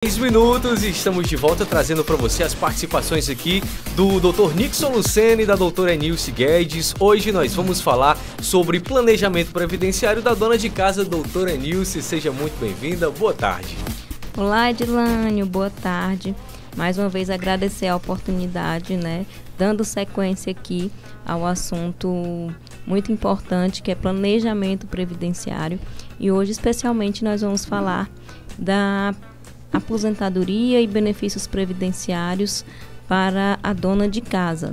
10 minutos e estamos de volta trazendo para você as participações aqui do Dr. Nixon Lucena e da doutora Enilce Guedes. Hoje nós vamos falar sobre planejamento previdenciário da dona de casa, doutora Enilce. Seja muito bem-vinda, boa tarde. Olá, Edilânio, boa tarde. Mais uma vez agradecer a oportunidade, dando sequência aqui ao assunto muito importante que é planejamento previdenciário. E hoje especialmente nós vamos falar da aposentadoria e benefícios previdenciários para a dona de casa,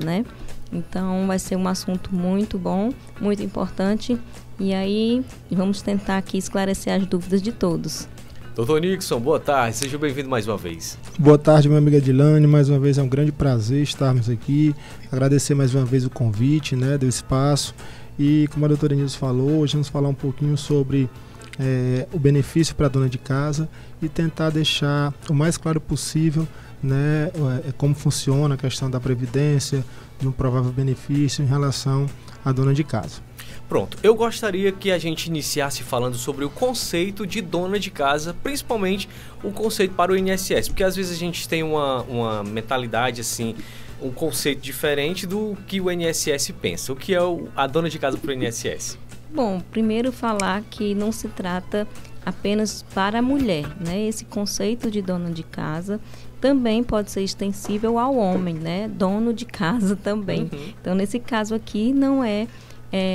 Então vai ser um assunto muito bom, muito importante, e aí vamos tentar aqui esclarecer as dúvidas de todos. Doutor Nixon, boa tarde, seja bem-vindo mais uma vez. Boa tarde, minha amiga Edilane, mais uma vez é um grande prazer estarmos aqui, agradecer mais uma vez o convite, do espaço, e como a doutora Enilce falou, hoje vamos falar um pouquinho sobre o benefício para a dona de casa e tentar deixar o mais claro possível como funciona a questão da previdência, de um provável benefício em relação à dona de casa. Pronto, eu gostaria que a gente iniciasse falando sobre o conceito de dona de casa, principalmente o conceito para o INSS, porque às vezes a gente tem uma mentalidade assim, um conceito diferente do que o INSS pensa. O que é a dona de casa para o INSS? Bom, primeiro falar que não se trata apenas para a mulher, Esse conceito de dona de casa também pode ser extensível ao homem, Dono de casa também. Uhum. Então, nesse caso aqui, não é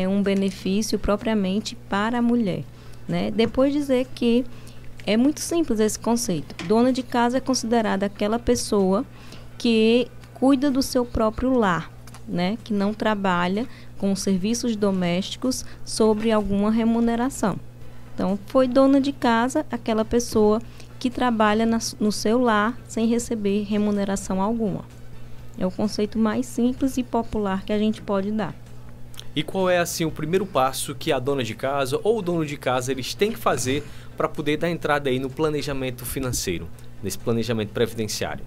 um benefício propriamente para a mulher, Depois dizer que é muito simples esse conceito. Dona de casa é considerada aquela pessoa que cuida do seu próprio lar, que não trabalha com serviços domésticos sobre alguma remuneração. Então, foi dona de casa aquela pessoa que trabalha no seu lar sem receber remuneração alguma. É o conceito mais simples e popular que a gente pode dar. E qual é, assim, o primeiro passo que a dona de casa ou o dono de casa eles têm que fazer para poder dar entrada aí no planejamento financeiro, nesse planejamento previdenciário?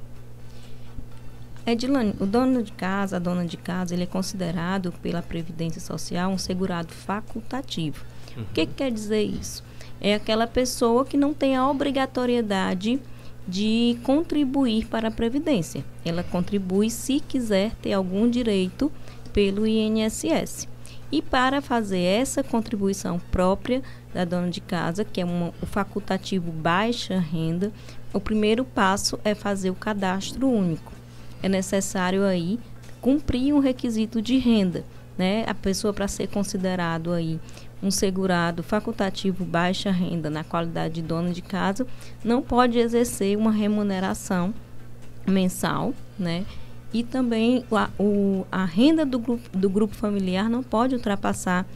Edilane, o dono de casa, a dona de casa, ele é considerado pela Previdência Social um segurado facultativo. Uhum. O que quer dizer isso? É aquela pessoa que não tem a obrigatoriedade de contribuir para a Previdência. Ela contribui se quiser ter algum direito pelo INSS. E para fazer essa contribuição própria da dona de casa, que é o facultativo baixa renda, o primeiro passo é fazer o cadastro único. É necessário aí cumprir um requisito de renda, A pessoa, para ser considerado aí um segurado facultativo baixa renda na qualidade de dona de casa, não pode exercer uma remuneração mensal, E também a renda do grupo familiar não pode ultrapassar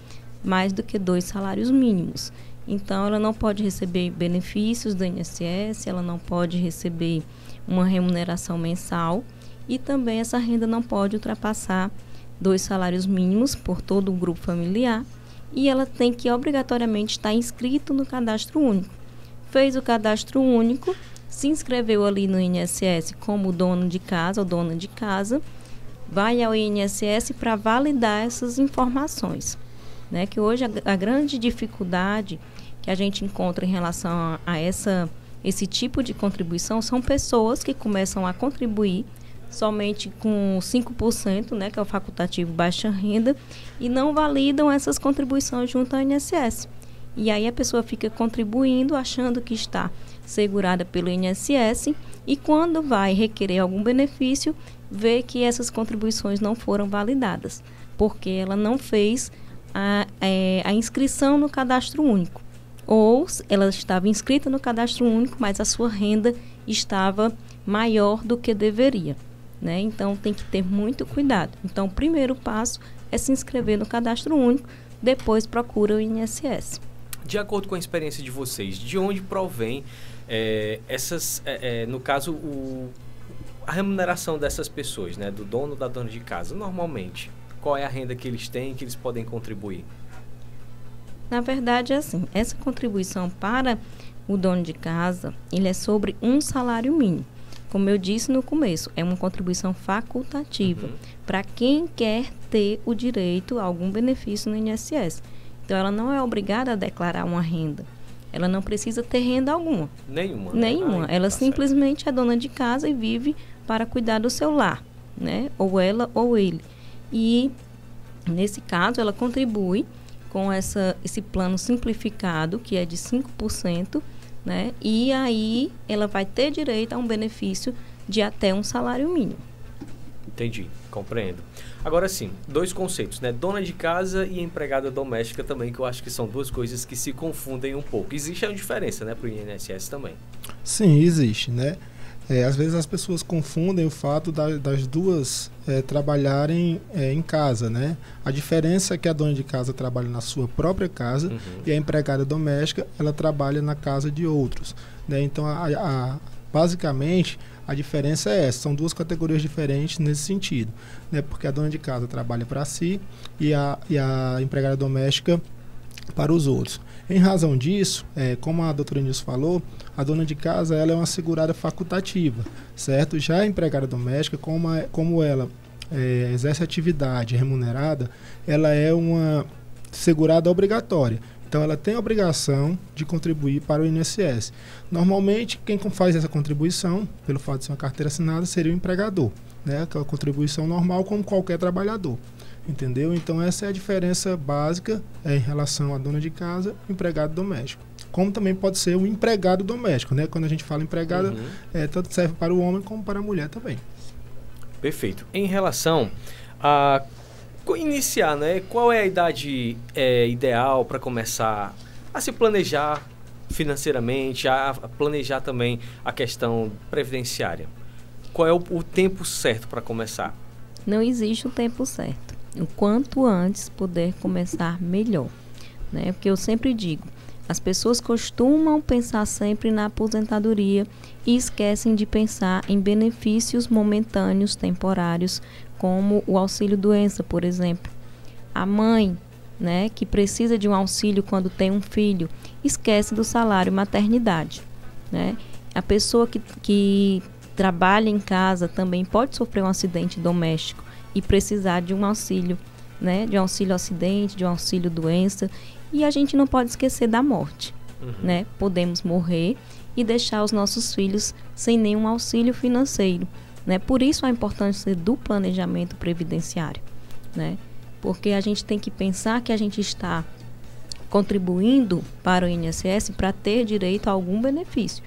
mais do que 2 salários mínimos. Então, ela não pode receber benefícios do INSS, ela não pode receber uma remuneração mensal, e também essa renda não pode ultrapassar 2 salários mínimos por todo o grupo familiar, e ela tem que obrigatoriamente estar inscrito no cadastro único. Fez o cadastro único, se inscreveu ali no INSS como dono de casa ou dona de casa, vai ao INSS para validar essas informações. Que hoje a grande dificuldade que a gente encontra em relação a esse tipo de contribuição são pessoas que começam a contribuir somente com 5%, que é o facultativo baixa renda, e não validam essas contribuições junto ao INSS. E aí a pessoa fica contribuindo, achando que está segurada pelo INSS, e quando vai requerer algum benefício, vê que essas contribuições não foram validadas, porque ela não fez a inscrição no cadastro único. Ou ela estava inscrita no cadastro único, mas a sua renda estava maior do que deveria. Então, tem que ter muito cuidado. Então, o primeiro passo é se inscrever no cadastro único, depois procura o INSS. De acordo com a experiência de vocês, de onde provém no caso, a remuneração dessas pessoas, do dono da dona de casa? Normalmente, qual é a renda que eles têm, que eles podem contribuir? Na verdade, é assim, essa contribuição para o dono de casa, ele é sobre um salário mínimo. Como eu disse no começo, é uma contribuição facultativa para quem quer ter o direito a algum benefício no INSS. Então, ela não é obrigada a declarar uma renda. ela não precisa ter renda alguma. Nenhuma. Nenhuma. Ela simplesmente é dona de casa e vive para cuidar do seu lar, né? Ou ela ou ele. E, nesse caso, ela contribui com esse plano simplificado, que é de 5%, né? E aí ela vai ter direito a um benefício de até um salário mínimo. Entendi, compreendo. Agora sim, 2 conceitos, né? Dona de casa e empregada doméstica também, que eu acho que são 2 coisas que se confundem um pouco. Existe uma diferença, né, para o INSS também? Sim, existe, né? Às vezes as pessoas confundem o fato das duas trabalharem em casa, né? A diferença é que a dona de casa trabalha na sua própria casa e a empregada doméstica, ela trabalha na casa de outros, né? Então, basicamente, a diferença é essa. São 2 categorias diferentes nesse sentido, né? Porque a dona de casa trabalha para si e a empregada doméstica para os outros. Em razão disso, como a doutora Nilce falou, a dona de casa ela é uma segurada facultativa, certo? Já a empregada doméstica, como ela exerce atividade remunerada, ela é uma segurada obrigatória. Então, ela tem a obrigação de contribuir para o INSS. Normalmente, quem faz essa contribuição, pelo fato de ser uma carteira assinada, seria o empregador, né? Aquela contribuição normal como qualquer trabalhador. Entendeu? Então, essa é a diferença básica em relação à dona de casa e empregado doméstico. Como também pode ser o empregado doméstico, né? Quando a gente fala empregado, tanto serve para o homem como para a mulher também. Perfeito. Em relação a iniciar, né? Qual é a idade ideal para começar a se planejar financeiramente, a planejar também a questão previdenciária? Qual é o tempo certo para começar? Não existe o tempo certo. O quanto antes puder começar, melhor, né? Porque eu sempre digo, as pessoas costumam pensar sempre na aposentadoria e esquecem de pensar em benefícios momentâneos, temporários, como o auxílio-doença, por exemplo. A mãe, né, que precisa de um auxílio quando tem um filho, esquece do salário maternidade, né? A pessoa que trabalha em casa também pode sofrer um acidente doméstico e precisar de um auxílio, né, de um auxílio-acidente, de um auxílio-doença. E a gente não pode esquecer da morte, né? Podemos morrer e deixar os nossos filhos sem nenhum auxílio financeiro, né? Por isso a importância do planejamento previdenciário, né? Porque a gente tem que pensar que a gente está contribuindo para o INSS para ter direito a algum benefício.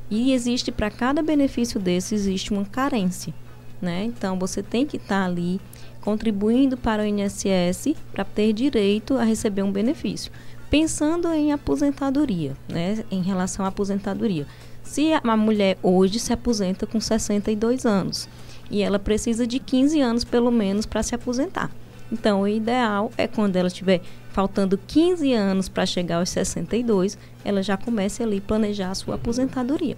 E existe, para cada benefício desse, existe uma carência, né? Então, você tem que estar ali contribuindo para o INSS para ter direito a receber um benefício. Pensando em aposentadoria, né? Em relação à aposentadoria. Se a mulher hoje se aposenta com 62 anos e ela precisa de 15 anos pelo menos para se aposentar. Então, o ideal é quando ela estiver faltando 15 anos para chegar aos 62, ela já comece ali a planejar a sua aposentadoria,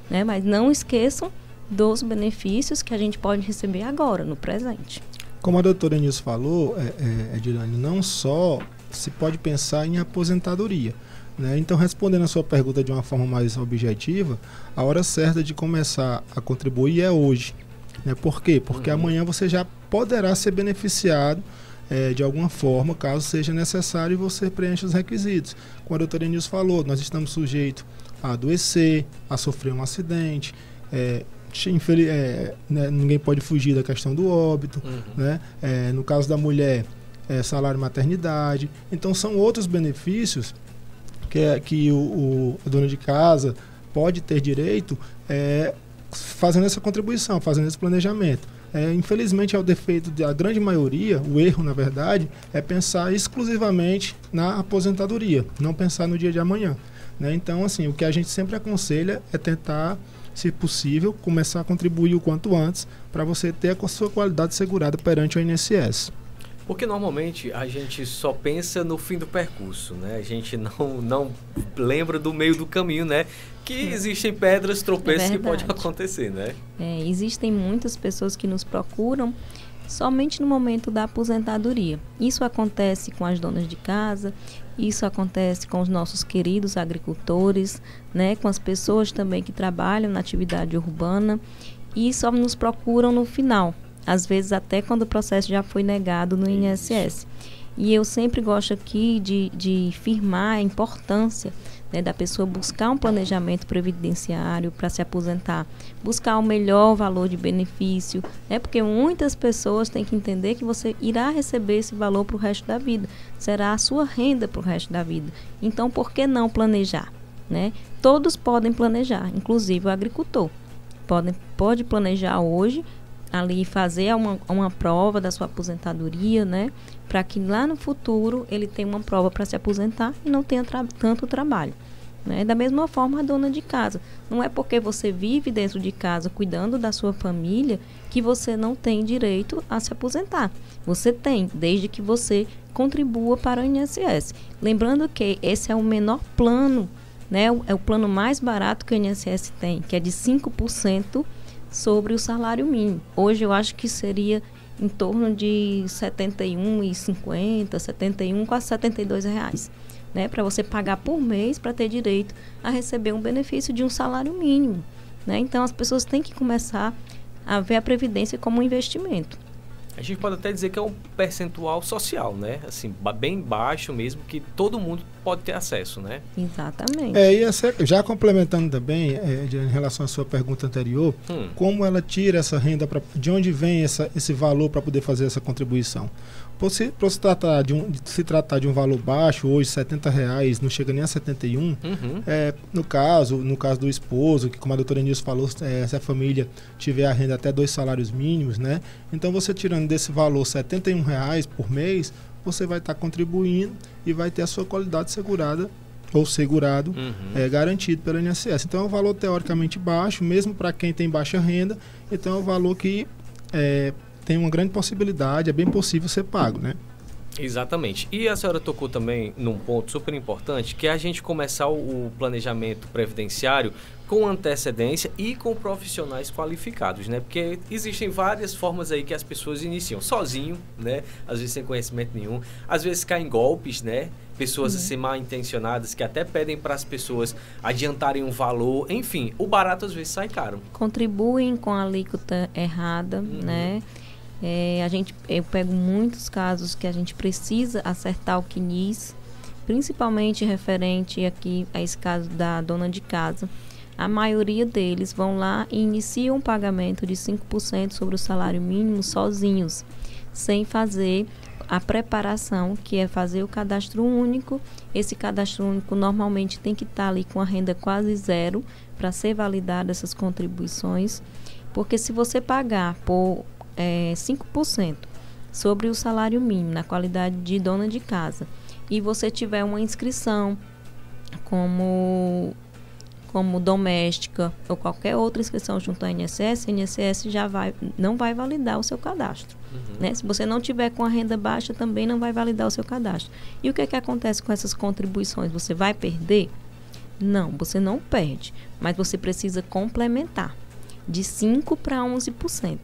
né? Mas não esqueçam dos benefícios que a gente pode receber agora, no presente. Como a doutora Nilce falou, Edilane, não só se pode pensar em aposentadoria, né? Então, respondendo a sua pergunta de uma forma mais objetiva, a hora certa de começar a contribuir é hoje, né? Por quê? Porque amanhã você já poderá ser beneficiado de alguma forma, caso seja necessário e você preencha os requisitos. Como a doutora Nilce falou, nós estamos sujeitos a adoecer, a sofrer um acidente, né, ninguém pode fugir da questão do óbito, né? No caso da mulher, salário maternidade. Então, são outros benefícios que a dona de casa pode ter direito fazendo essa contribuição, fazendo esse planejamento. Infelizmente, é o defeito da grande maioria, o erro, na verdade, é pensar exclusivamente na aposentadoria, não pensar no dia de amanhã, né? Então, assim, o que a gente sempre aconselha é tentar, se possível, começar a contribuir o quanto antes para você ter a sua qualidade segurada perante o INSS. Porque normalmente a gente só pensa no fim do percurso, né? A gente não lembra do meio do caminho, né? Que existem pedras, tropeços que pode acontecer, né? Existem muitas pessoas que nos procuram somente no momento da aposentadoria. Isso acontece com as donas de casa, isso acontece com os nossos queridos agricultores, né? Com as pessoas também que trabalham na atividade urbana e só nos procuram no final. Às vezes até quando o processo já foi negado no INSS. E eu sempre gosto aqui de firmar a importância né, da pessoa buscar um planejamento previdenciário para se aposentar, buscar o melhor valor de benefício, né, porque muitas pessoas têm que entender que você irá receber esse valor para o resto da vida, será a sua renda para o resto da vida. Então, por que não planejar? Né? Todos podem planejar, inclusive o agricultor. Pode planejar hoje, ali fazer uma prova da sua aposentadoria, né? Para que lá no futuro ele tenha uma prova para se aposentar e não tenha tanto trabalho. Né? Da mesma forma, a dona de casa. Não é porque você vive dentro de casa cuidando da sua família que você não tem direito a se aposentar. Você tem, desde que você contribua para o INSS. Lembrando que esse é o menor plano, né? É o plano mais barato que o INSS tem, que é de 5% sobre o salário mínimo. Hoje eu acho que seria em torno de R$ 71,50, 71, quase R$ 72 reais, né? Para você pagar por mês para ter direito a receber um benefício de um salário mínimo, né? Então as pessoas têm que começar a ver a previdência como um investimento. A gente pode até dizer que é um percentual social, né? Assim, bem baixo mesmo, que todo mundo pode ter acesso, né? Exatamente. E já complementando também, em relação à sua pergunta anterior, como ela tira essa renda, de onde vem esse valor para poder fazer essa contribuição? Por se tratar de um valor baixo, hoje R$70, não chega nem a 71, no caso do esposo, que como a doutora Nilce falou, se a família tiver a renda até 2 salários mínimos, né? Então você tirando desse valor R$71 por mês, você vai estar contribuindo e vai ter a sua qualidade segurada ou segurado garantido pelo INSS. Então é um valor teoricamente baixo, mesmo para quem tem baixa renda, então é um valor que tem uma grande possibilidade, é bem possível ser pago, né? Exatamente. E a senhora tocou também num ponto super importante, que é a gente começar o planejamento previdenciário com antecedência e com profissionais qualificados, né? Porque existem várias formas aí que as pessoas iniciam sozinho, né? Às vezes sem conhecimento nenhum, às vezes caem em golpes, né? Pessoas assim mal intencionadas que até pedem para as pessoas adiantarem um valor, enfim, o barato às vezes sai caro. Contribuem com a alíquota errada, né? Eu pego muitos casos que a gente precisa acertar o CNIS, principalmente referente aqui a esse caso da dona de casa. A maioria deles vão lá e iniciam um pagamento de 5% sobre o salário mínimo sozinhos, sem fazer a preparação, que é fazer o cadastro único. Esse cadastro único normalmente tem que estar ali com a renda quase zero para ser validada essas contribuições, porque se você pagar por 5% sobre o salário mínimo na qualidade de dona de casa e você tiver uma inscrição como doméstica ou qualquer outra inscrição junto ao INSS, o INSS não vai validar o seu cadastro. Né? Se você não tiver com a renda baixa, também não vai validar o seu cadastro. E o que acontece com essas contribuições? Você vai perder? Não, você não perde, mas você precisa complementar de 5% para 11%.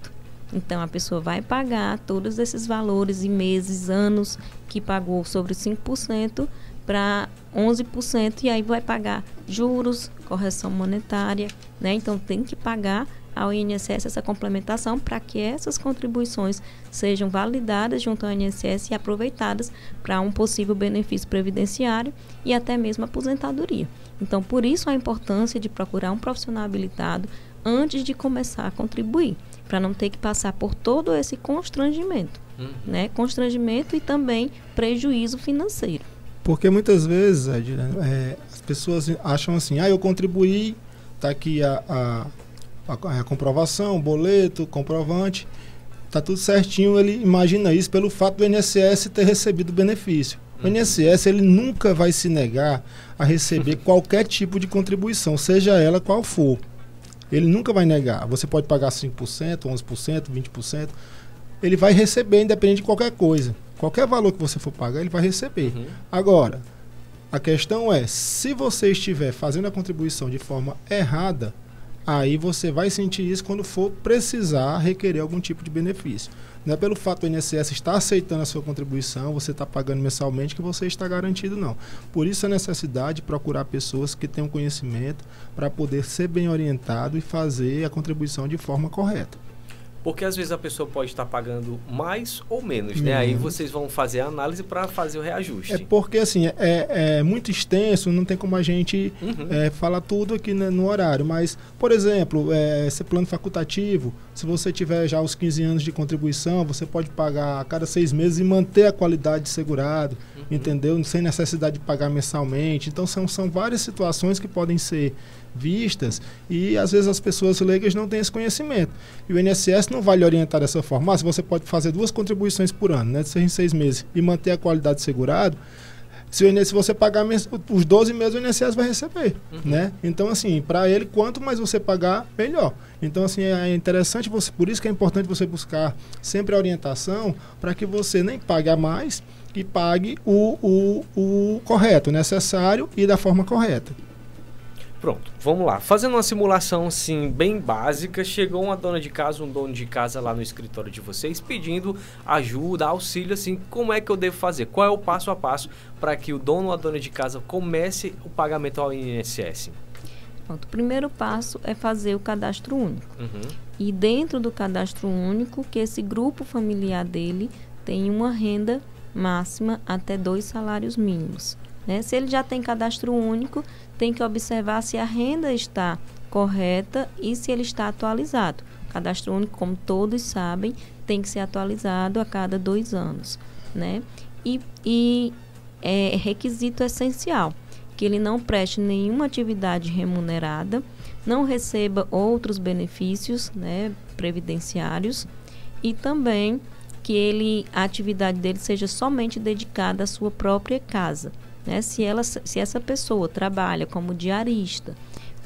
Então, a pessoa vai pagar todos esses valores e meses, anos que pagou sobre 5% para 11%, e aí vai pagar juros, correção monetária, né? Então, tem que pagar ao INSS essa complementação para que essas contribuições sejam validadas junto ao INSS e aproveitadas para um possível benefício previdenciário e até mesmo aposentadoria. Então, por isso a importância de procurar um profissional habilitado antes de começar a contribuir, para não ter que passar por todo esse constrangimento, né? Constrangimento e também prejuízo financeiro. Porque muitas vezes, as pessoas acham assim, eu contribuí, está aqui a comprovação, o boleto, comprovante, está tudo certinho, ele imagina isso pelo fato do INSS ter recebido o benefício. O INSS ele nunca vai se negar a receber qualquer tipo de contribuição, seja ela qual for. Ele nunca vai negar. Você pode pagar 5%, 11%, 20%. Ele vai receber, independente de qualquer coisa. Qualquer valor que você for pagar, ele vai receber. Agora, a questão é, se você estiver fazendo a contribuição de forma errada, aí você vai sentir isso quando for precisar requerer algum tipo de benefício. Não é pelo fato do INSS estar aceitando a sua contribuição, você está pagando mensalmente, que você está garantido, não. Por isso a necessidade de procurar pessoas que tenham conhecimento para poder ser bem orientado e fazer a contribuição de forma correta. Porque às vezes a pessoa pode estar pagando mais ou menos, né? Aí vocês vão fazer a análise para fazer o reajuste. É porque, assim, é muito extenso, não tem como a gente falar tudo aqui, né, no horário. Mas, por exemplo, esse plano facultativo, se você tiver já os 15 anos de contribuição, você pode pagar a cada 6 meses e manter a qualidade de segurado, entendeu? Sem necessidade de pagar mensalmente. Então, são várias situações que podem ser vistas e às vezes as pessoas leigas não têm esse conhecimento. E o INSS não vai lhe orientar dessa forma. Se você pode fazer 2 contribuições por ano, né, de 6 em 6 meses, e manter a qualidade de segurado, se você pagar os 12 meses, o INSS vai receber. Né? Então, assim, para ele, quanto mais você pagar, melhor. Então, assim, é interessante, por isso que é importante você buscar sempre a orientação para que você nem pague a mais e pague o correto, o necessário e da forma correta. Pronto, vamos lá. Fazendo uma simulação assim bem básica, chegou uma dona de casa, um dono de casa lá no escritório de vocês pedindo ajuda, auxílio, assim, como é que eu devo fazer? Qual é o passo a passo para que o dono ou a dona de casa comece o pagamento ao INSS? Pronto, o primeiro passo é fazer o cadastro único. E dentro do cadastro único, que esse grupo familiar dele tem uma renda máxima até 2 salários mínimos. Né? Se ele já tem cadastro único, tem que observar se a renda está correta e se ele está atualizado. O cadastro único, como todos sabem, tem que ser atualizado a cada 2 anos. Né? E é requisito essencial que ele não preste nenhuma atividade remunerada, não receba outros benefícios, né, previdenciários, e também que a atividade dele seja somente dedicada à sua própria casa. Né? Se essa pessoa trabalha como diarista,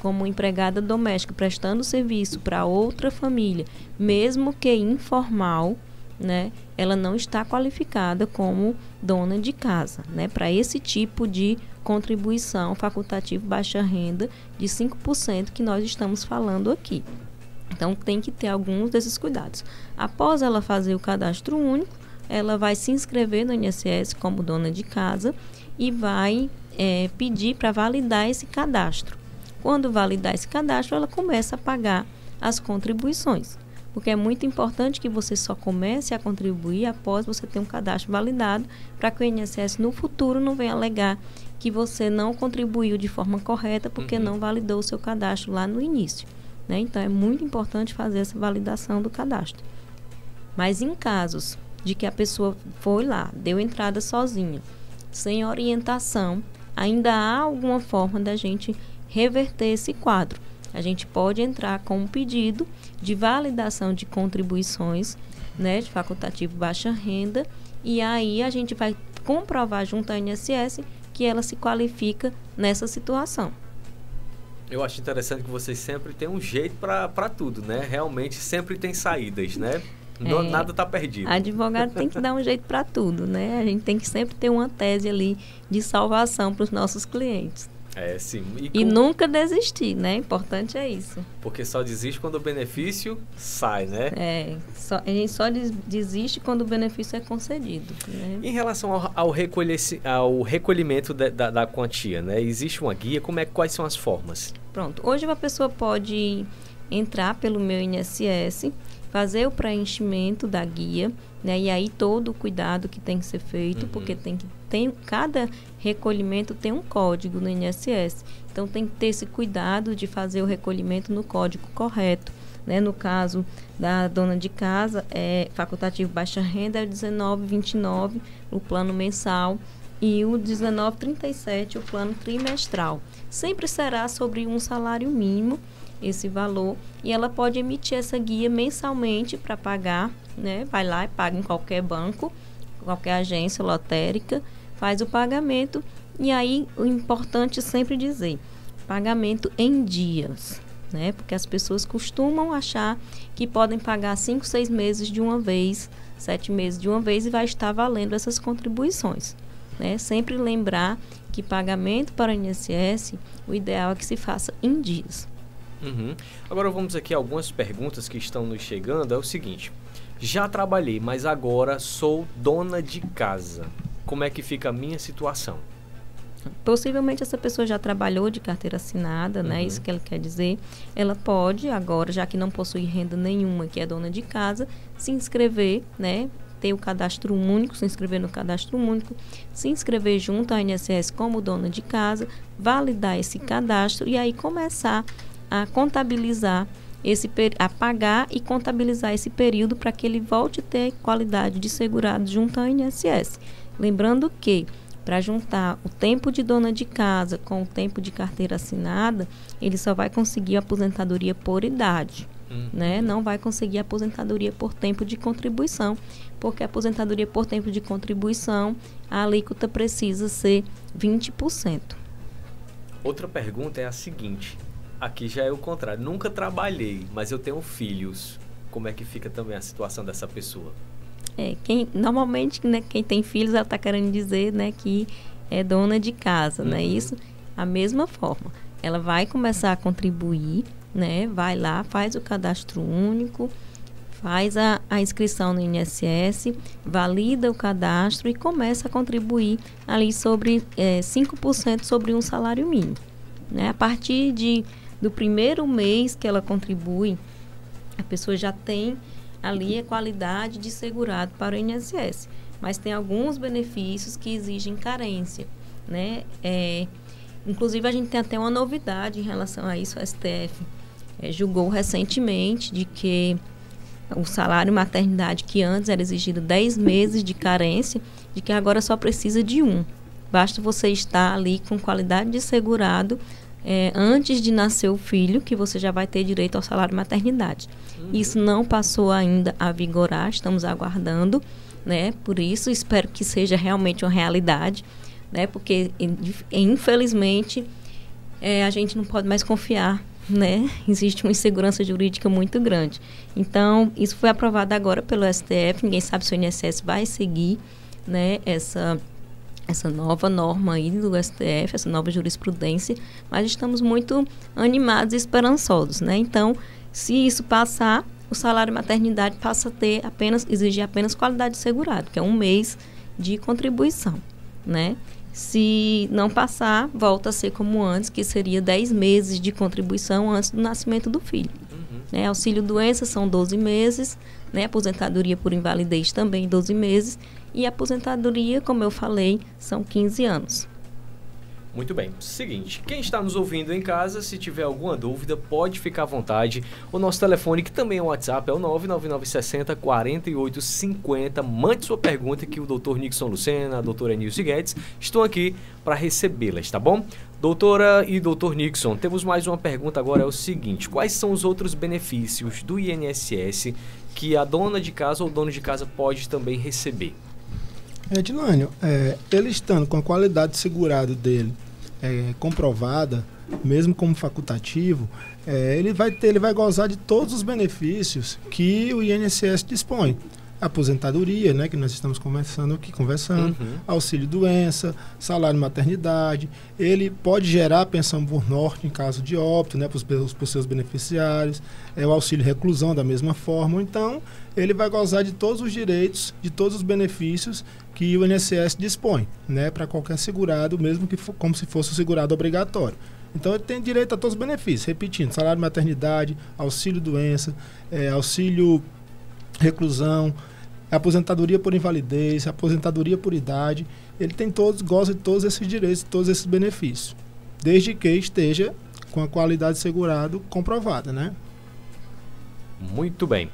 como empregada doméstica, prestando serviço para outra família, mesmo que informal, né, ela não está qualificada como dona de casa, né, para esse tipo de contribuição facultativa baixa renda de 5% que nós estamos falando aqui. Então, tem que ter alguns desses cuidados. Após ela fazer o cadastro único, ela vai se inscrever no INSS como dona de casa e vai pedir para validar esse cadastro. Quando validar esse cadastro, ela começa a pagar as contribuições. Porque é muito importante que você só comece a contribuir após você ter um cadastro validado, para que o INSS no futuro não venha alegar que você não contribuiu de forma correta porque não validou o seu cadastro lá no início. Né? Então, é muito importante fazer essa validação do cadastro. Mas em casos de que a pessoa foi lá, deu entrada sozinha, sem orientação, ainda há alguma forma da gente reverter esse quadro. A gente pode entrar com um pedido de validação de contribuições, né, de facultativo baixa renda, e aí a gente vai comprovar junto ao INSS que ela se qualifica nessa situação. Eu acho interessante que vocês sempre têm um jeito para tudo, né? Realmente sempre tem saídas, né? Nada está perdido. Advogado tem que dar um jeito para tudo, né? A gente tem que sempre ter uma tese ali de salvação para os nossos clientes. Sim. E nunca desistir, né? Importante é isso. Porque só desiste quando o benefício sai, né? A gente só desiste quando o benefício é concedido. Né? Em relação ao recolhimento da quantia, né? Existe uma guia? Quais são as formas? Pronto. Hoje a pessoa pode entrar pelo meu INSS, fazer o preenchimento da guia, né? E aí todo o cuidado que tem que ser feito, porque cada recolhimento tem um código no INSS. Então, tem que ter esse cuidado de fazer o recolhimento no código correto. Né? No caso da dona de casa, facultativo baixa renda é o 1929, o plano mensal, e o 1937, o plano trimestral. Sempre será sobre um salário mínimo esse valor, e ela pode emitir essa guia mensalmente para pagar, né? Vai lá e paga em qualquer banco, qualquer agência lotérica, faz o pagamento. E aí, o importante é sempre dizer, pagamento em dias, né? Porque as pessoas costumam achar que podem pagar 5, 6 meses de uma vez, 7 meses de uma vez, e vai estar valendo essas contribuições, né? Sempre lembrar que pagamento para o INSS, o ideal é que se faça em dias. Agora vamos aqui a algumas perguntas que estão nos chegando. É o seguinte: já trabalhei, mas agora sou dona de casa. Como é que fica a minha situação? Possivelmente essa pessoa já trabalhou de carteira assinada, né? Isso que ele quer dizer. Ela pode agora, já que não possui renda nenhuma, que é dona de casa, se inscrever, né? Ter o cadastro único, se inscrever no cadastro único, se inscrever junto ao INSS como dona de casa, validar esse cadastro e aí começar a contabilizar a pagar e contabilizar esse período para que ele volte a ter qualidade de segurado junto ao INSS. Lembrando que para juntar o tempo de dona de casa com o tempo de carteira assinada, ele só vai conseguir a aposentadoria por idade, né? Não vai conseguir a aposentadoria por tempo de contribuição, porque a aposentadoria por tempo de contribuição, a alíquota precisa ser 20%. Outra pergunta é a seguinte, aqui já é o contrário, nunca trabalhei, mas eu tenho filhos, como é que fica também a situação dessa pessoa? Normalmente, né, quem tem filhos, ela está querendo dizer, né, que é dona de casa, né? Isso, a mesma forma. Ela vai começar a contribuir, né? Vai lá, faz o cadastro único, faz a inscrição no INSS, valida o cadastro e começa a contribuir ali sobre 5% sobre um salário mínimo, né? A partir do primeiro mês que ela contribui, a pessoa já tem ali a qualidade de segurado para o INSS. Mas tem alguns benefícios que exigem carência, né? Inclusive, a gente tem até uma novidade em relação a isso. O STF julgou recentemente de que o salário maternidade, que antes era exigido 10 meses de carência, de que agora só precisa de 1. Basta você estar ali com qualidade de segurado antes de nascer o filho, que você já vai ter direito ao salário maternidade. Isso não passou ainda a vigorar, estamos aguardando, né? Por isso, espero que seja realmente uma realidade, né? Porque, infelizmente, a gente não pode mais confiar, né? Existe uma insegurança jurídica muito grande. Então, isso foi aprovado agora pelo STF, ninguém sabe se o INSS vai seguir, né, essa nova norma aí do STF, essa nova jurisprudência, mas estamos muito animados e esperançosos, né? Então, se isso passar, o salário maternidade passa a exigir apenas qualidade de segurado, que é 1 mês de contribuição, né? Se não passar, volta a ser como antes, que seria 10 meses de contribuição antes do nascimento do filho. Né? Auxílio doença são 12 meses, né? Aposentadoria por invalidez também 12 meses, e aposentadoria, como eu falei, são 15 anos. Muito bem. Seguinte, quem está nos ouvindo em casa, se tiver alguma dúvida, pode ficar à vontade. O nosso telefone, que também é o WhatsApp, é o 99960-4850. Mande sua pergunta que o Dr. Nixon Lucena, a doutora Nilce Guedes, estão aqui para recebê-las, tá bom? Doutora e doutor Nixon, temos mais uma pergunta agora, é o seguinte: quais são os outros benefícios do INSS que a dona de casa ou dono de casa pode também receber? Edilânio, ele estando com a qualidade de segurado dele comprovada, mesmo como facultativo, ele vai gozar de todos os benefícios que o INSS dispõe. Aposentadoria, né, que nós estamos conversando, auxílio doença, salário maternidade, ele pode gerar pensão por morte em caso de óbito, né, para os seus beneficiários, o auxílio reclusão da mesma forma. Então, ele vai gozar de todos os direitos, de todos os benefícios que o INSS dispõe, né, para qualquer segurado, mesmo que como se fosse um segurado obrigatório. Então, ele tem direito a todos os benefícios, repetindo, salário maternidade, auxílio doença, auxílio reclusão, aposentadoria por invalidez, aposentadoria por idade. Ele goza de todos esses direitos, todos esses benefícios, desde que esteja com a qualidade de segurado comprovada, né? Muito bem.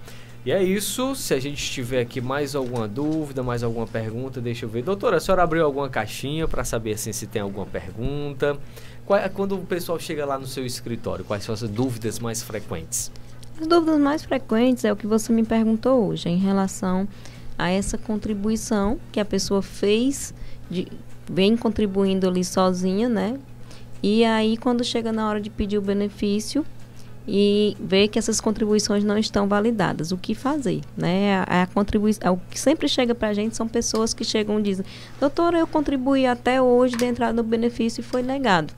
E é isso. Se a gente tiver aqui mais alguma dúvida, mais alguma pergunta, deixa eu ver. Doutora, a senhora abriu alguma caixinha para saber assim, se tem alguma pergunta? Quando o pessoal chega lá no seu escritório, quais são as dúvidas mais frequentes? As dúvidas mais frequentes é o que você me perguntou hoje, em relação a essa contribuição que a pessoa fez, vem contribuindo ali sozinha, né? E aí, quando chega na hora de pedir o benefício e vê que essas contribuições não estão validadas, o que fazer, né? O que sempre chega pra gente são pessoas que chegam e dizem: doutora, eu contribuí até hoje de entrada no benefício e foi negado.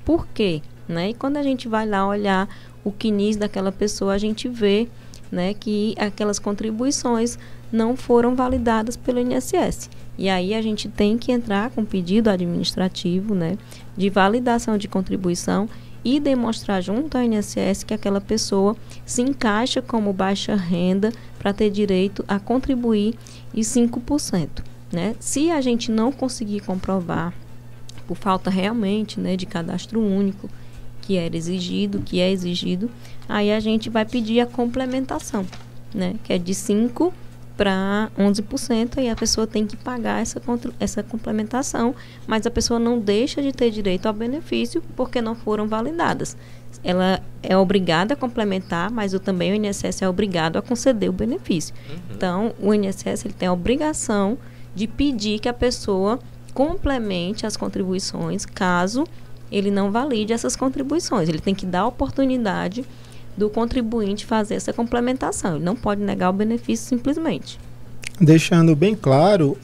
Por quê? Né? E quando a gente vai lá olhar o CNIS daquela pessoa, a gente vê né, que aquelas contribuições não foram validadas pelo INSS. E aí a gente tem que entrar com pedido administrativo, né, de validação de contribuição e demonstrar junto ao INSS que aquela pessoa se encaixa como baixa renda para ter direito a contribuir em 5%. Né? Se a gente não conseguir comprovar, por falta realmente, né, de cadastro único, que é exigido, aí a gente vai pedir a complementação, né, que é de 5% para 11%, e a pessoa tem que pagar essa complementação, mas a pessoa não deixa de ter direito ao benefício porque não foram validadas. Ela é obrigada a complementar, mas também o INSS é obrigado a conceder o benefício. Então, o INSS ele tem a obrigação de pedir que a pessoa complemente as contribuições, caso ele não valide essas contribuições. Ele tem que dar a oportunidade do contribuinte fazer essa complementação. Ele não pode negar o benefício simplesmente. Deixando bem claro,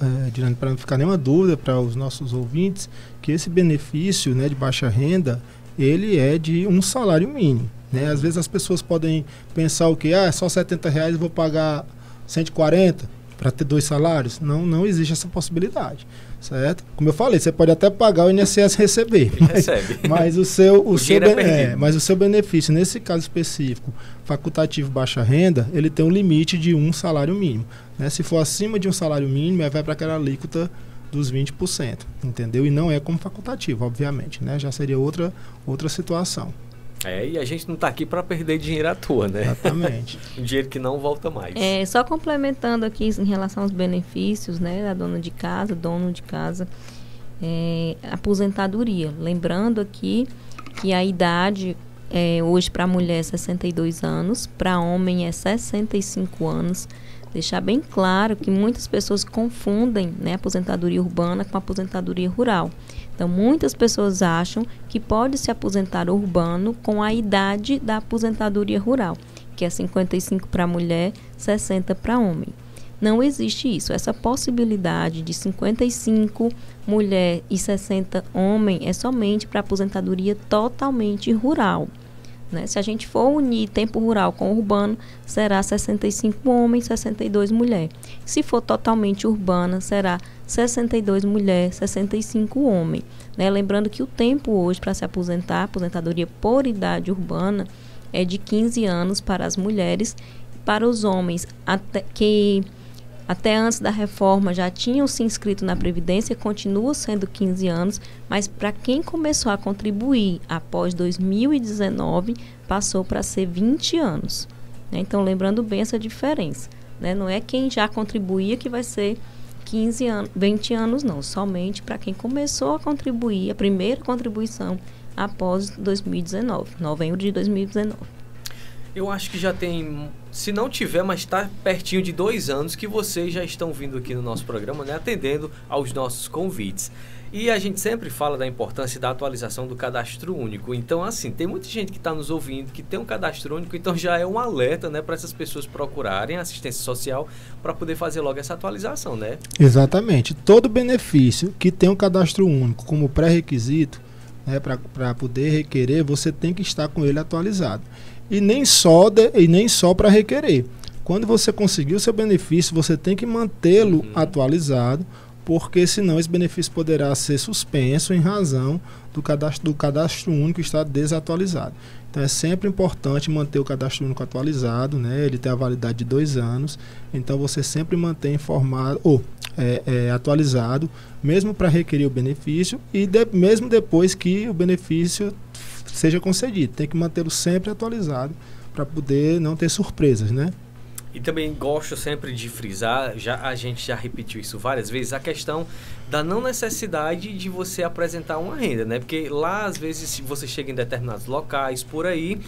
para não ficar nenhuma dúvida para os nossos ouvintes, que esse benefício, né, de baixa renda, ele é de um salário mínimo. Né? Às vezes as pessoas podem pensar o que? É só R$70 eu vou pagar 140 para ter 2 salários. Não existe essa possibilidade. Certo? Como eu falei, você pode até pagar o INSS receber, mas o seu benefício, nesse caso específico, facultativo baixa renda, ele tem um limite de um salário mínimo. Né? Se for acima de um salário mínimo, aí vai para aquela alíquota dos 20%, entendeu? E não é como facultativo, obviamente, né? Já seria outra situação. E a gente não está aqui para perder dinheiro à toa, né? Exatamente. Um dinheiro que não volta mais. Só complementando aqui em relação aos benefícios, né, da dono de casa, aposentadoria. Lembrando aqui que a idade hoje para mulher é 62 anos, para homem é 65 anos. Deixar bem claro que muitas pessoas confundem, né, aposentadoria urbana com aposentadoria rural. Então, muitas pessoas acham que pode se aposentar urbano com a idade da aposentadoria rural, que é 55 para mulher, 60 para homem. Não existe isso. Essa possibilidade de 55 mulher e 60 homem é somente para aposentadoria totalmente rural. Né? Se a gente for unir tempo rural com urbano, será 65 homem, 62 mulher. Se for totalmente urbana, será 62 mulher, 65 homem. Né? Lembrando que o tempo hoje para se aposentar, aposentadoria por idade urbana, é de 15 anos para as mulheres. Para os homens, até antes da reforma já tinham se inscrito na Previdência, continua sendo 15 anos, mas para quem começou a contribuir após 2019, passou para ser 20 anos. Né? Então, lembrando bem essa diferença. Né? Não é quem já contribuía que vai ser 15 anos, 20 anos não, somente para quem começou a contribuir, a primeira contribuição após 2019, novembro de 2019. Eu acho que já tem, se não tiver, mas está pertinho de 2 anos que vocês já estão vindo aqui no nosso programa, né, atendendo aos nossos convites. E a gente sempre fala da importância da atualização do cadastro único. Então, assim, tem muita gente que está nos ouvindo que tem um cadastro único, então já é um alerta, né, para essas pessoas procurarem assistência social para poder fazer logo essa atualização, né? Exatamente. Todo benefício que tem um cadastro único como pré-requisito, né, para poder requerer, você tem que estar com ele atualizado. E nem só para requerer. Quando você conseguir o seu benefício, você tem que mantê-lo atualizado, porque senão esse benefício poderá ser suspenso em razão do cadastro único estar desatualizado. Então é sempre importante manter o cadastro único atualizado, né? Ele tem a validade de 2 anos, então você sempre mantém informado atualizado, mesmo para requerer o benefício e mesmo depois que o benefício seja concedido. Tem que mantê-lo sempre atualizado para poder não ter surpresas, né? E também gosto sempre de frisar, a gente já repetiu isso várias vezes, a questão da não necessidade de você apresentar uma renda, né? Porque lá, às vezes, se você chega em determinados locais, por aí,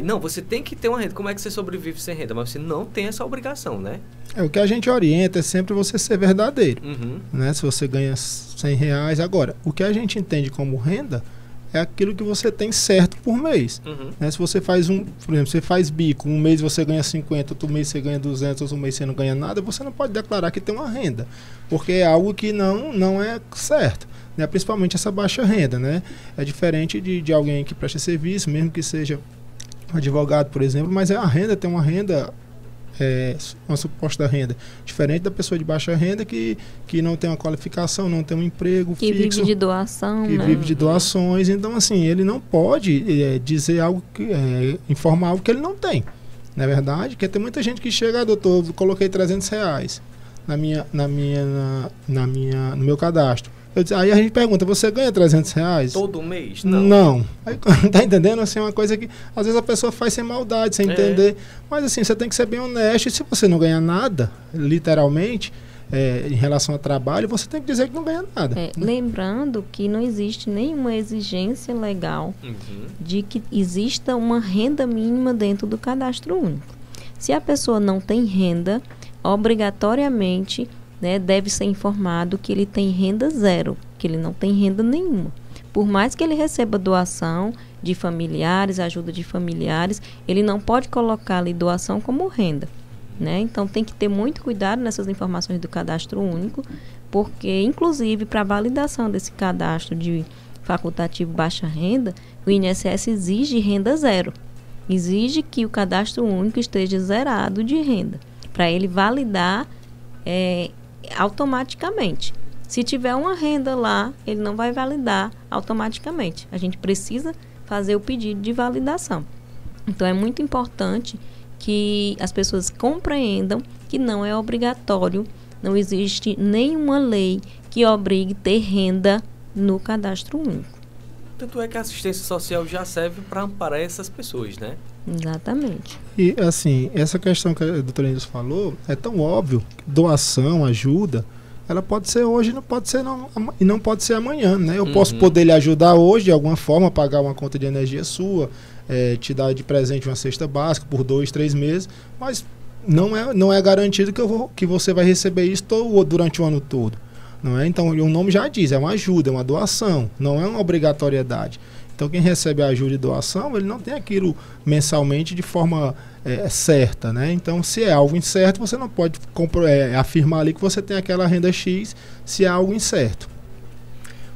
não, você tem que ter uma renda. Como é que você sobrevive sem renda? Mas você não tem essa obrigação, né? O que a gente orienta é sempre você ser verdadeiro, né? Se você ganha R$100, agora, o que a gente entende como renda é aquilo que você tem certo por mês. Né? Se você faz por exemplo, você faz bico, um mês você ganha 50, outro mês você ganha 200, outro mês você não ganha nada, você não pode declarar que tem uma renda, porque é algo que não é certo, né? Principalmente essa baixa renda, né? É diferente de alguém que presta serviço, mesmo que seja um advogado, por exemplo, mas a renda tem uma renda uma suposta renda, diferente da pessoa de baixa renda que não tem uma qualificação, não tem um emprego que fixo, vive de doação, que vive de doações. Então, assim, ele não pode dizer algo, informar algo que ele não tem. Não é verdade? Porque tem muita gente que chega, doutor, eu coloquei R$300 no meu cadastro. Aí a gente pergunta, você ganha R$300? Todo mês? Não. Não. Aí, tá entendendo? Assim, é uma coisa que às vezes a pessoa faz sem maldade, sem entender. Mas assim, você tem que ser bem honesto. E se você não ganha nada, literalmente, em relação ao trabalho, você tem que dizer que não ganha nada. Lembrando que não existe nenhuma exigência legal de que exista uma renda mínima dentro do cadastro único. Se a pessoa não tem renda, obrigatoriamente, né, deve ser informado que ele tem renda zero, que ele não tem renda nenhuma. Por mais que ele receba doação de familiares, ajuda de familiares, ele não pode colocar ali doação como renda, né? Então tem que ter muito cuidado nessas informações do cadastro único, porque inclusive para validação desse cadastro de facultativo baixa renda, o INSS exige renda zero. Exige que o cadastro único esteja zerado de renda, para ele validar automaticamente. Se tiver uma renda lá, ele não vai validar automaticamente. A gente precisa fazer o pedido de validação. Então, é muito importante que as pessoas compreendam que não é obrigatório, não existe nenhuma lei que obrigue ter renda no cadastro único. Tanto é que a assistência social já serve para amparar essas pessoas, né? Exatamente. E, assim, essa questão que a doutora Nilce falou é tão óbvio. Doação, ajuda, ela pode ser hoje, não pode ser e não pode ser amanhã, né? Eu posso poder lhe ajudar hoje, de alguma forma, pagar uma conta de energia sua, te dar de presente uma cesta básica por 2, 3 meses, mas não é garantido que você vai receber isso durante o ano todo. Não é? Então, o nome já diz, é uma ajuda, é uma doação, não é uma obrigatoriedade. Então, quem recebe a ajuda e doação, ele não tem aquilo mensalmente de forma certa, né? Então, se é algo incerto, você não pode afirmar ali que você tem aquela renda X se é algo incerto.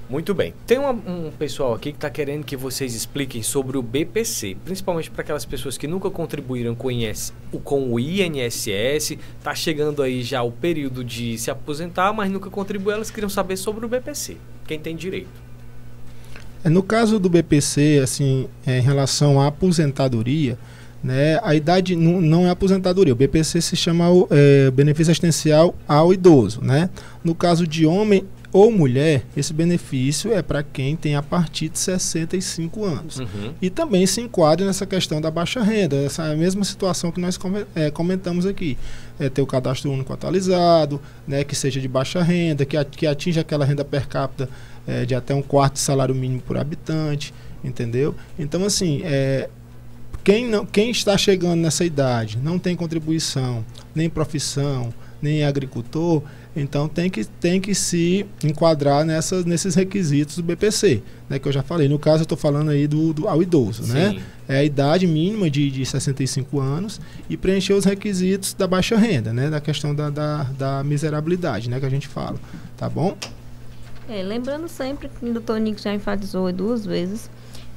Muito bem. Tem um pessoal aqui que está querendo que vocês expliquem sobre o BPC, principalmente para aquelas pessoas que nunca contribuíram com o INSS, está chegando aí já o período de se aposentar, mas nunca contribuíram, elas queriam saber sobre o BPC. Quem tem direito? No caso do BPC, assim, em relação à aposentadoria, né, a idade não é aposentadoria. O BPC se chama benefício assistencial ao idoso, né? No caso de homem ou mulher, esse benefício é para quem tem a partir de 65 anos. E também se enquadra nessa questão da baixa renda, essa é a mesma situação que nós comentamos aqui. Ter o cadastro único atualizado, né, que seja de baixa renda, que atinja aquela renda per capita de até 1/4 de salário mínimo por habitante, entendeu? Então, assim, quem está chegando nessa idade, não tem contribuição, nem profissão, nem agricultor, então tem que se enquadrar nesses requisitos do BPC, né, que eu já falei. No caso, eu estou falando aí ao idoso, né? É a idade mínima de 65 anos e preencher os requisitos da baixa renda, né, da questão da miserabilidade, né, que a gente fala, tá bom? Lembrando sempre que o doutor Nico já enfatizou 2 vezes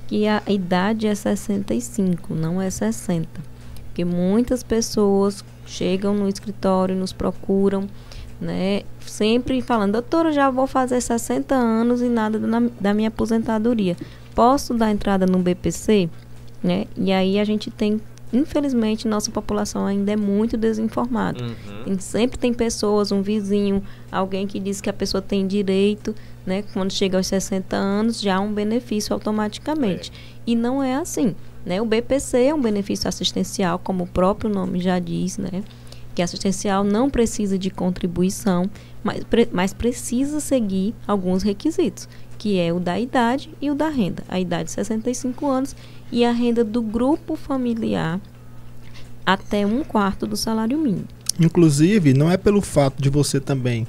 que a idade é 65, não é 60. Porque muitas pessoas chegam no escritório e nos procuram, né, sempre falando, doutora, já vou fazer 60 anos e nada da minha aposentadoria. Posso dar entrada no BPC? Né? E aí a gente tem, infelizmente, nossa população ainda é muito desinformada. Sempre tem pessoas, um vizinho, alguém que diz que a pessoa tem direito, né, quando chega aos 60 anos, já há um benefício automaticamente. E não é assim. Né? O BPC é um benefício assistencial, como o próprio nome já diz, né? Que assistencial não precisa de contribuição, mas precisa seguir alguns requisitos, que é o da idade e o da renda. A idade de 65 anos e a renda do grupo familiar até 1/4 do salário mínimo. Inclusive, não é pelo fato de você também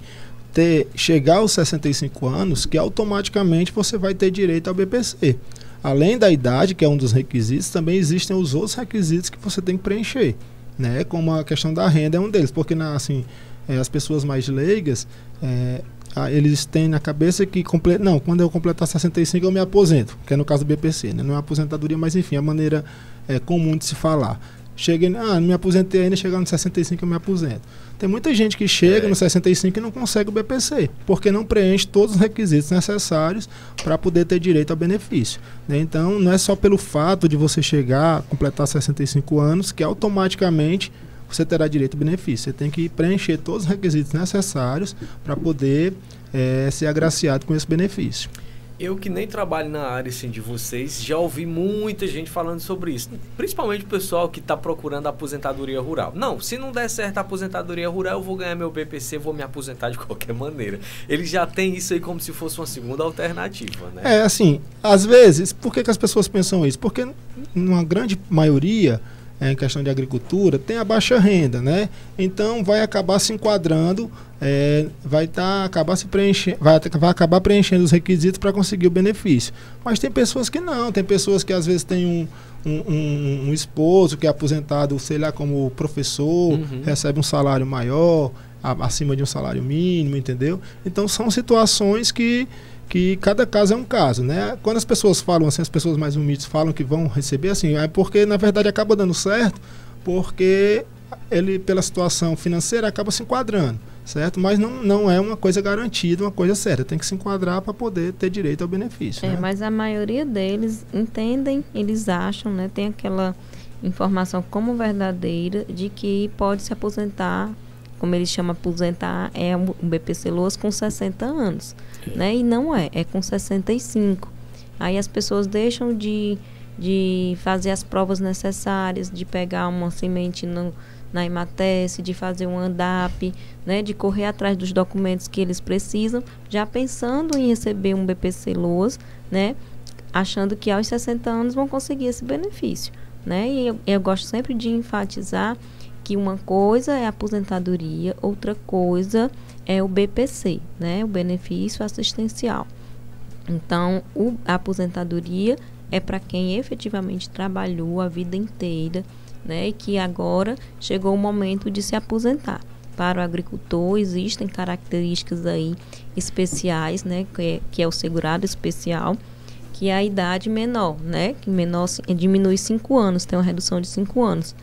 chegar aos 65 anos que automaticamente você vai ter direito ao BPC. Além da idade, que é um dos requisitos, também existem os outros requisitos que você tem que preencher, né? Como a questão da renda é um deles, porque as pessoas mais leigas, eles têm na cabeça que quando eu completar 65 eu me aposento, que é no caso do BPC, né? Não é uma aposentadoria, mas enfim, a maneira comum de se falar. cheguei, não me aposentei ainda, chegando no 65 eu me aposento. Tem muita gente que chega no 65 e não consegue o BPC, porque não preenche todos os requisitos necessários para poder ter direito ao benefício, né? Então, não é só pelo fato de você chegar, completar 65 anos, que automaticamente você terá direito ao benefício. Você tem que preencher todos os requisitos necessários para poder ser agraciado com esse benefício. Eu que nem trabalho na área assim, de vocês, já ouvi muita gente falando sobre isso. Principalmente o pessoal que está procurando a aposentadoria rural. Não, se não der certo a aposentadoria rural, eu vou ganhar meu BPC, vou me aposentar de qualquer maneira. Eles já têm isso aí como se fosse uma segunda alternativa, né? Assim, às vezes, por que as pessoas pensam isso? Porque numa grande maioria, em questão de agricultura, tem a baixa renda, né? Então vai acabar se enquadrando, vai acabar preenchendo os requisitos para conseguir o benefício. Mas tem pessoas que não, tem pessoas que às vezes têm um esposo que é aposentado, sei lá, como professor, recebe um salário maior, acima de um salário mínimo, entendeu? Então são situações que cada caso é um caso, né? Quando as pessoas falam assim, as pessoas mais humildes falam que vão receber, assim, é porque na verdade acaba dando certo, porque ele, pela situação financeira, acaba se enquadrando, certo? Mas não é uma coisa garantida, uma coisa certa, tem que se enquadrar para poder ter direito ao benefício, né? Mas a maioria deles entendem, eles acham, né? Tem aquela informação como verdadeira de que pode se aposentar, como eles chamam aposentar, é o BPC Loas com 60 anos, né? E não é com 65. Aí as pessoas deixam de fazer as provas necessárias, de pegar uma semente na Emates, de fazer um ANDAP, né? De correr atrás dos documentos que eles precisam, já pensando em receber um BPC Loas, né? Achando que aos 60 anos vão conseguir esse benefício, né? E eu gosto sempre de enfatizar que uma coisa é a aposentadoria, outra coisa é o BPC, né? O benefício assistencial. Então, a aposentadoria é para quem efetivamente trabalhou a vida inteira, né? E que agora chegou o momento de se aposentar. Para o agricultor existem características aí especiais, né? Que é o segurado especial, que é a idade menor, né? Que menor diminui 5 anos, tem uma redução de 5 anos.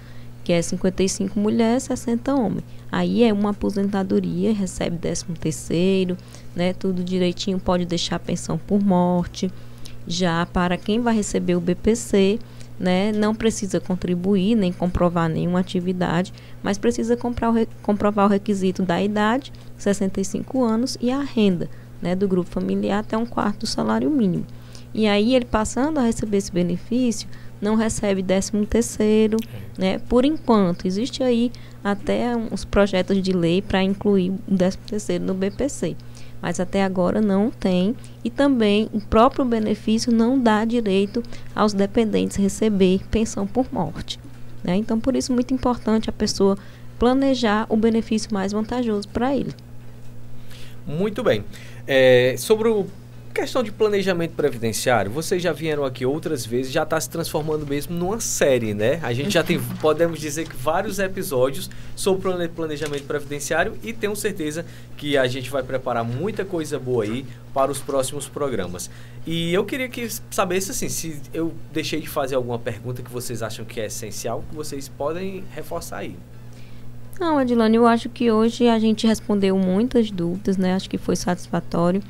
Que é 55 mulher, 60 homem. Aí é uma aposentadoria, recebe 13º, né? Tudo direitinho, pode deixar pensão por morte. Já para quem vai receber o BPC, né? Não precisa contribuir, nem comprovar nenhuma atividade, mas precisa comprovar o requisito da idade, 65 anos, e a renda, né? Do grupo familiar até 1/4 do salário mínimo. E aí ele passando a receber esse benefício, não recebe 13º, né? Por enquanto, existe aí até uns projetos de lei para incluir o 13º no BPC, mas até agora não tem, e também o próprio benefício não dá direito aos dependentes receber pensão por morte, né? Então, por isso, muito importante a pessoa planejar o benefício mais vantajoso para ele. Muito bem. Sobre o questão de planejamento previdenciário, vocês já vieram aqui outras vezes, já está se transformando mesmo numa série, né? A gente já tem, podemos dizer que vários episódios sobre planejamento previdenciário, e tenho certeza que a gente vai preparar muita coisa boa aí para os próximos programas. E eu queria saber assim, se eu deixei de fazer alguma pergunta que vocês acham que é essencial, que vocês podem reforçar aí. Não, Adilane, eu acho que hoje a gente respondeu muitas dúvidas, né? Acho que foi satisfatório.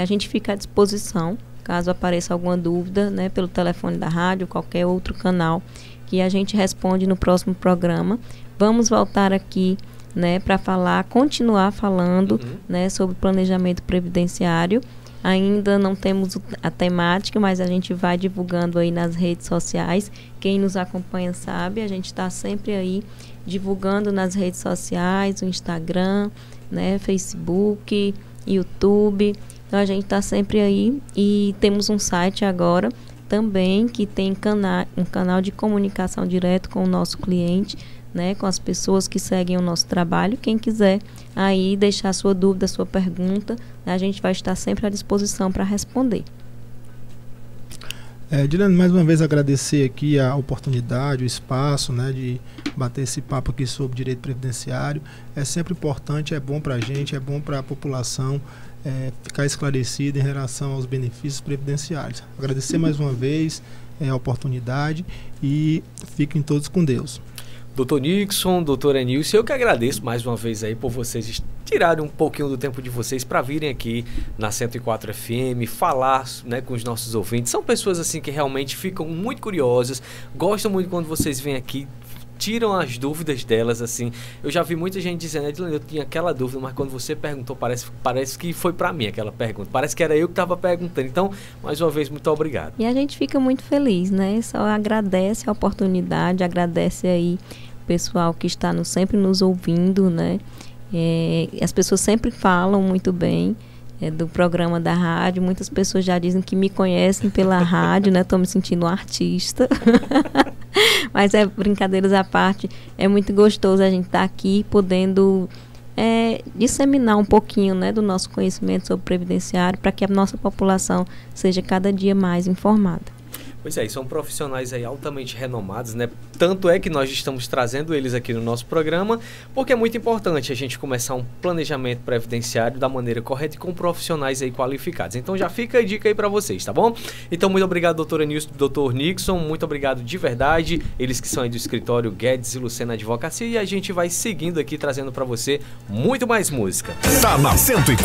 A gente fica à disposição, caso apareça alguma dúvida, né, pelo telefone da rádio, qualquer outro canal, que a gente responde no próximo programa. Vamos voltar aqui, né, para continuar falando, né, sobre planejamento previdenciário. Ainda não temos a temática, mas a gente vai divulgando aí nas redes sociais. Quem nos acompanha sabe, a gente está sempre aí divulgando nas redes sociais, o Instagram, né, Facebook, YouTube. Então a gente está sempre aí, e temos um site agora também que tem um canal de comunicação direto com o nosso cliente, né, com as pessoas que seguem o nosso trabalho. Quem quiser aí deixar sua dúvida, sua pergunta, a gente vai estar sempre à disposição para responder. Dilane, mais uma vez agradecer aqui a oportunidade, o espaço, né, de bater esse papo aqui sobre direito previdenciário. É sempre importante, é bom para a gente, é bom para a população ficar esclarecida em relação aos benefícios previdenciários. Agradecer mais uma vez a oportunidade e fiquem todos com Deus. Doutor Nixon, doutora Nilce, eu que agradeço mais uma vez aí por vocês tirarem um pouquinho do tempo de vocês para virem aqui na 104 FM, falar, né, com os nossos ouvintes. São pessoas assim que realmente ficam muito curiosas, gostam muito quando vocês vêm aqui, tiram as dúvidas delas, assim. Eu já vi muita gente dizendo, Edilene, eu tinha aquela dúvida, mas quando você perguntou, parece que foi para mim aquela pergunta. Parece que era eu que estava perguntando. Então, mais uma vez, muito obrigado. E a gente fica muito feliz, né? Só agradece a oportunidade, agradece aí o pessoal que está sempre nos ouvindo, né? As pessoas sempre falam muito bem do programa da rádio. Muitas pessoas já dizem que me conhecem pela rádio, né? Estou me sentindo um artista. Mas brincadeiras à parte, é muito gostoso a gente estar aqui podendo disseminar um pouquinho, né, do nosso conhecimento sobre previdenciário para que a nossa população seja cada dia mais informada. Pois é, são profissionais aí altamente renomados, né? Tanto é que nós estamos trazendo eles aqui no nosso programa, porque é muito importante a gente começar um planejamento previdenciário da maneira correta e com profissionais aí qualificados. Então já fica a dica aí para vocês, tá bom? Então muito obrigado, doutora Nilce, doutor Nixon, muito obrigado de verdade, eles que são aí do escritório Guedes e Lucena Advocacia, e a gente vai seguindo aqui trazendo para você muito mais música. Tá na 104.